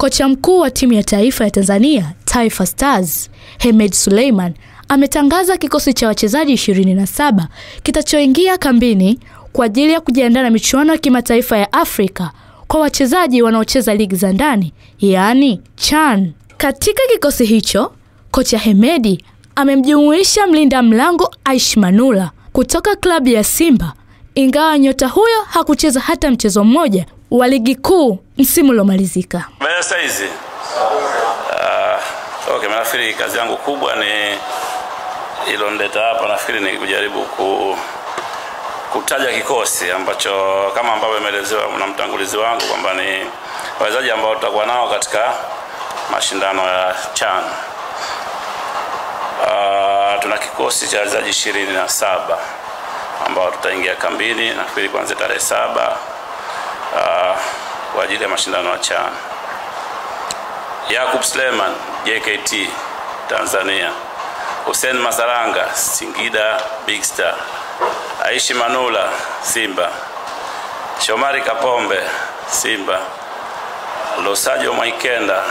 Kocha mkuu wa timu ya taifa ya Tanzania, Taifa Stars, Hemed Suleiman, ametangaza kikosi cha wachezaji 27 kitachoingia kambini kwa ajili ya kujiandaa na michuano ya kimataifa ya Afrika kwa wachezaji wanaocheza ligi za ndani, yaani CHAN. Katika kikosi hicho, kocha Hemedi amemjumuisha mlinda mlango Aishi Manula kutoka klabu ya Simba, ingawa nyota huyo hakucheza hata mchezo mmoja wa ligi kuu msimu uliomalizika. Nafikiri kazi yangu kubwa ni ilonileta hapa, nafikiri ni kujaribu kutaja kikosi ambacho kama ambavyo imeelezewa na mtangulizi wangu kwamba ni wachezaji ambao tutakuwa nao katika mashindano ya CHAN. Tuna kikosi cha wachezaji 27 ambao tutaingia kambini nafikiri kuanzia tarehe 7 kwa ajili ya mashindano ya CHAN. Yakub Suleiman, JKT Tanzania. Hussein Masaranga, Singida Big Star. Aishi Manula, Simba. Shomari Kapombe, Simba. Losajo Maikenda,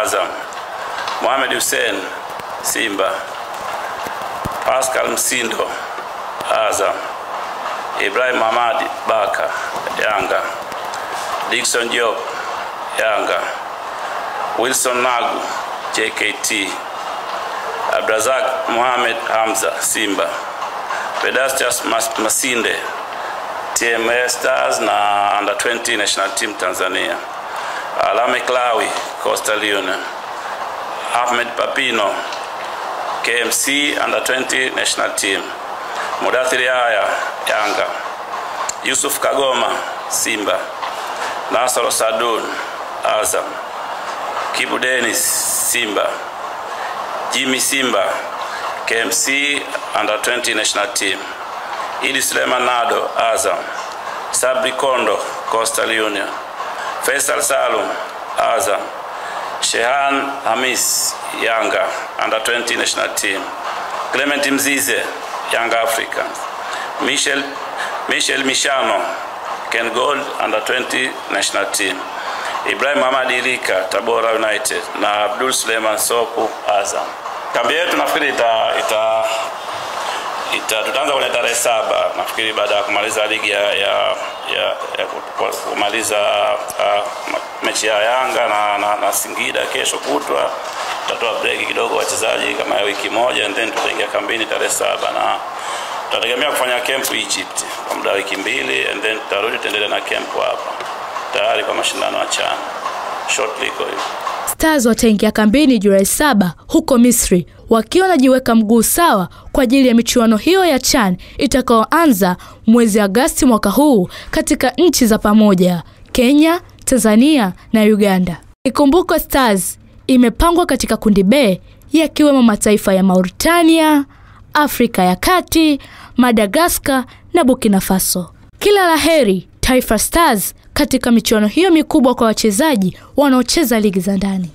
Azam. Mohamed Hussein, Simba. Pascal Msindo, Azam. Ibrahim Hamadi Baka, Yanga. Dickson Job, Yanga. Wilson Nagu, JKT. Abrazak Mohamed Hamza, Simba. Pedastius Masinde, TMA Stars na Under 20 National Team Tanzania. Alame Klawi, Coastal Union. Ahmed Papino, KMC Under 20 National Team. Mudathiri Aya, Yanga. Yusuf Kagoma, Simba. Nasoro Sadun, Azam. Kibu Dennis, Simba. Jimmy Simba, KMC Under 20 National Team. Idi Suleiman Nado, Azam. Sabri Kondo, Coastal Union. Faisal Salum, Azam. Shehan Hamis, Yanga Under 20 National Team. Clement Mzize, Young Africans. Michel Mishano, Ken Gold Under 20 National Team. Ibrahim Hamad Ilika, Tabora United na Abdul Suleiman Sopu, Azam. Kambi yetu nafikiri tutaanza kwenye tarehe 7 nafikiri baada ya kumaliza ligi ya kumaliza mechi ya Yanga na Singida kesho kutwa. Tutatoa break kidogo wachezaji kama ya wiki moja, and then tutaingia kambini tarehe 7 na tutategemea kufanya camp Egypt kwa muda wa wiki 2, and then tutarudi tuendelee na camp hapa tayari kwa mashindano ya CHAN shortly kwa hiyo. Stars wataingia kambini Julai 7 huko Misri, wakiwa wanajiweka mguu sawa kwa ajili ya michuano hiyo ya CHAN itakayoanza mwezi Agosti mwaka huu katika nchi za pamoja Kenya, Tanzania na Uganda. Ikumbukwe Stars imepangwa katika kundi B yakiwemo mataifa ya Mauritania, Afrika ya Kati, Madagascar na Burkina Faso. Kila laheri Taifa Stars katika michuano hiyo mikubwa kwa wachezaji wanaocheza ligi za ndani.